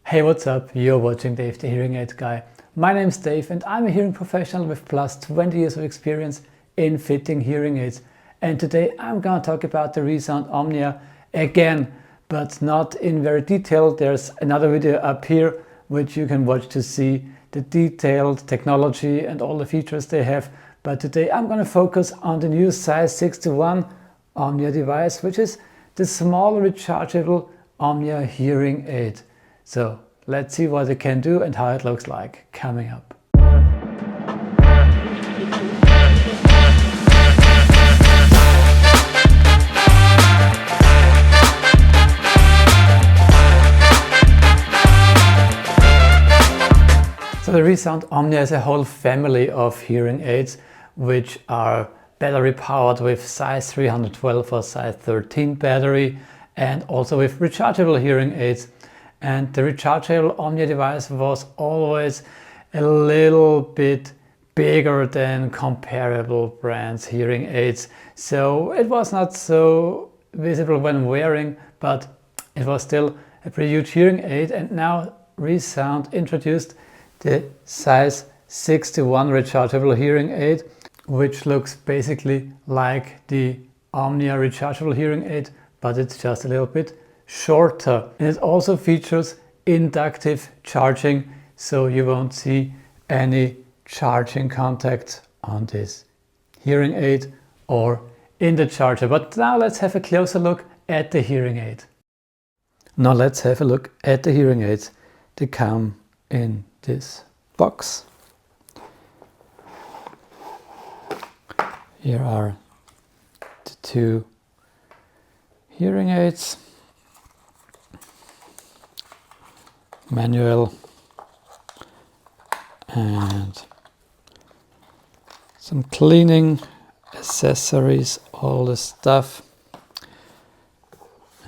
Hey, what's up? You're watching Dave the Hearing Aid Guy. My name's Dave and I'm a hearing professional with plus 20 years of experience in fitting hearing aids. And today I'm gonna talk about the ReSound Omnia again, but not in very detail. There's another video up here which you can watch to see the detailed technology and all the features they have. But today I'm gonna focus on the new size 61 Omnia device, which is the small rechargeable Omnia hearing aid. So let's see what it can do and how it looks like coming up. So the ReSound Omnia is a whole family of hearing aids which are battery powered with size 312 or size 13 battery, and also with rechargeable hearing aids. And the rechargeable Omnia device was always a little bit bigger than comparable brands hearing aids. So it was not so visible when wearing, but it was still a pretty huge hearing aid. And now ReSound introduced the size 61 rechargeable hearing aid, which looks basically like the Omnia rechargeable hearing aid, but it's just a little bit shorter. And it also features inductive charging, so you won't see any charging contacts on this hearing aid or in the charger. But now let's have a closer look at the hearing aid. Now let's have a look at the hearing aids. They come in this box. Here are the two hearing aids, manual and some cleaning accessories, all the stuff.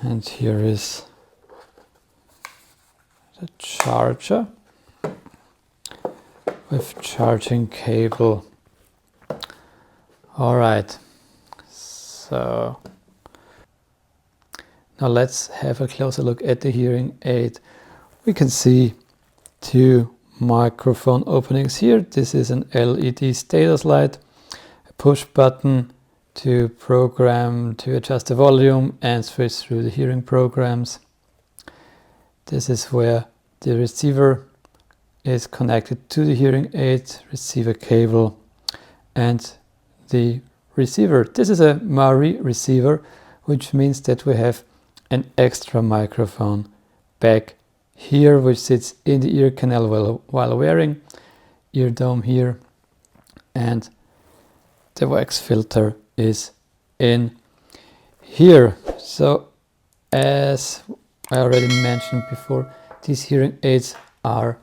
And here is the charger with charging cable. All right, so now let's have a closer look at the hearing aid. We can see two microphone openings here. This is an LED status light, a push button to program, to adjust the volume and switch through the hearing programs. This is where the receiver is connected to the hearing aid, receiver cable, and the receiver. This is a Mari receiver, which means that we have an extra microphone back here, which sits in the ear canal while wearing, ear dome here, and the wax filter is in here. So as I already mentioned before, these hearing aids are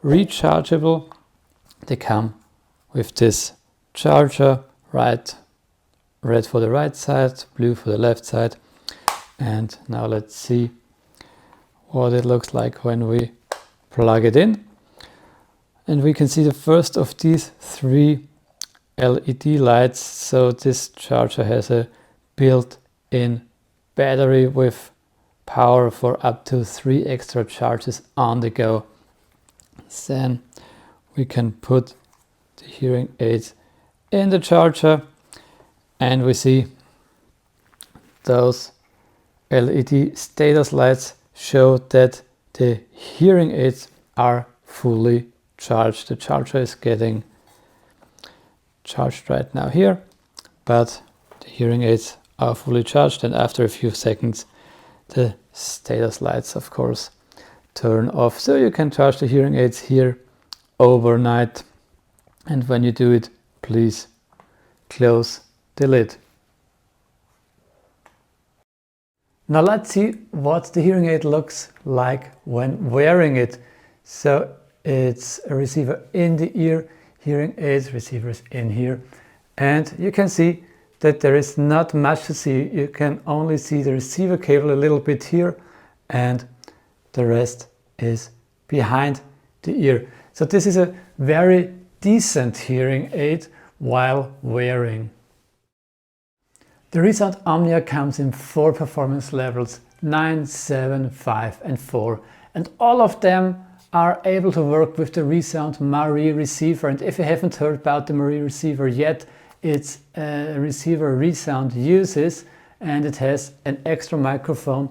rechargeable. They come with this charger, red for the right side, blue for the left side. And now let's see what it looks like when we plug it in. And we can see the first of these three LED lights. So this charger has a built-in battery with power for up to 3 extra charges on the go. Then we can put the hearing aids in the charger and we see those LED status lights show that the hearing aids are fully charged. The charger is getting charged right now here, but the hearing aids are fully charged, and after a few seconds the status lights of course turn off. So you can charge the hearing aids here overnight, and when you do it, please close the lid. Now let's see what the hearing aid looks like when wearing it. So it's a receiver in the ear, hearing aids, receivers in here. And you can see that there is not much to see. You can only see the receiver cable a little bit here, and the rest is behind the ear. So this is a very decent hearing aid while wearing. The ReSound Omnia comes in 4 performance levels, 9, 7, 5 and 4. and all of them are able to work with the ReSound Marie receiver. And if you haven't heard about the Marie receiver yet, it's a receiver ReSound uses, and it has an extra microphone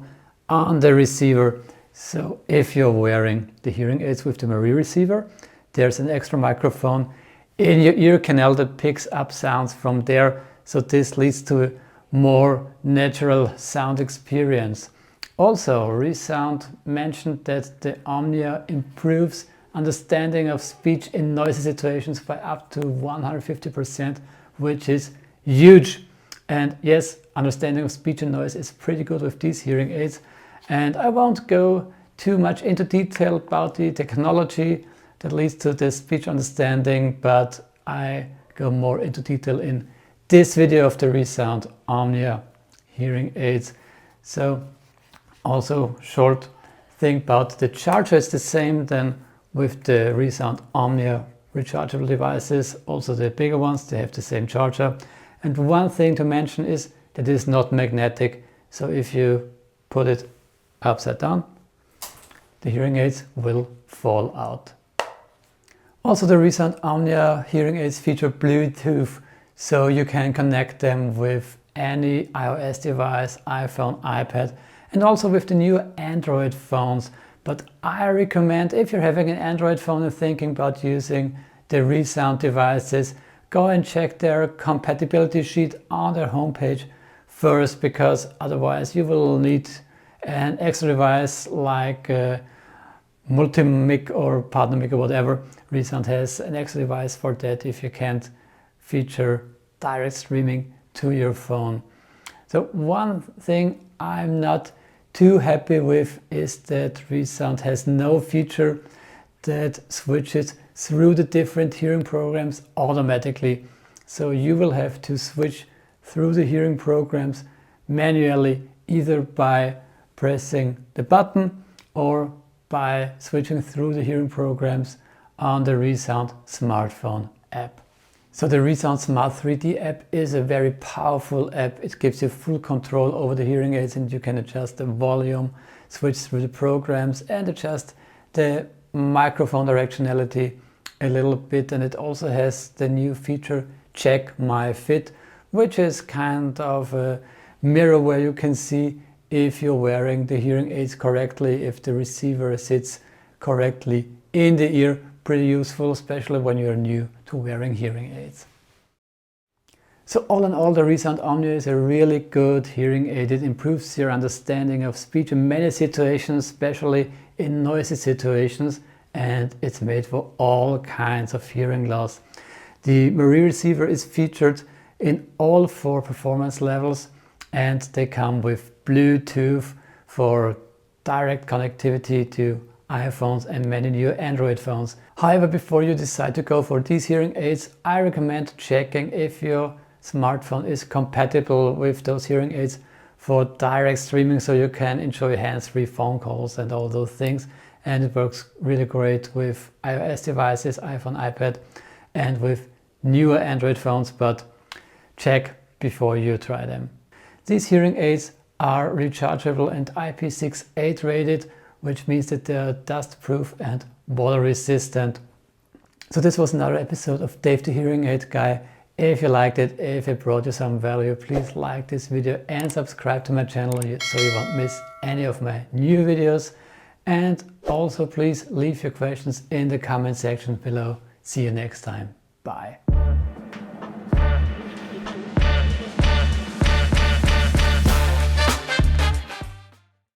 on the receiver. So if you're wearing the hearing aids with the Marie receiver, there's an extra microphone in your ear canal that picks up sounds from there. So this leads to a more natural sound experience. Also, ReSound mentioned that the Omnia improves understanding of speech in noisy situations by up to 150%, which is huge. And yes, understanding of speech and noise is pretty good with these hearing aids. And I won't go too much into detail about the technology that leads to the speech understanding, but I go more into detail in this video of the ReSound Omnia hearing aids. So also short thing about the charger is the same than with the ReSound Omnia rechargeable devices. Also the bigger ones, they have the same charger. And one thing to mention is that it is not magnetic. So if you put it upside down, the hearing aids will fall out. Also, the ReSound Omnia hearing aids feature Bluetooth, so you can connect them with any iOS device, iPhone, iPad, and also with the new Android phones. But I recommend, if you're having an Android phone and thinking about using the ReSound devices, go and check their compatibility sheet on their homepage first, because otherwise you will need an extra device like multi-mic or partner mic or whatever. ReSound has an extra device for that if you can't feature direct streaming to your phone. So one thing I'm not too happy with is that ReSound has no feature that switches through the different hearing programs automatically. So you will have to switch through the hearing programs manually, either by pressing the button or by switching through the hearing programs on the ReSound smartphone app. So the ReSound Smart 3D app is a very powerful app. It gives you full control over the hearing aids, and you can adjust the volume, switch through the programs, and adjust the microphone directionality a little bit. And it also has the new feature Check My Fit, which is kind of a mirror where you can see if you're wearing the hearing aids correctly, if the receiver sits correctly in the ear. Pretty useful, especially when you're new to wearing hearing aids. So all in all, the ReSound Omnia is a really good hearing aid. It improves your understanding of speech in many situations, especially in noisy situations, and it's made for all kinds of hearing loss. The Marie receiver is featured in all 4 performance levels, and they come with Bluetooth for direct connectivity to iPhones and many new Android phones. However, before you decide to go for these hearing aids, I recommend checking if your smartphone is compatible with those hearing aids for direct streaming, so you can enjoy hands-free phone calls and all those things. And it works really great with iOS devices, iPhone, iPad, and with newer Android phones, but check before you try them. These hearing aids are rechargeable and IP68 rated, which means that they are dust-proof and water-resistant. So this was another episode of Dave the Hearing Aid Guy. If you liked it, if it brought you some value, please like this video and subscribe to my channel so you won't miss any of my new videos. And also please leave your questions in the comment section below. See you next time. Bye.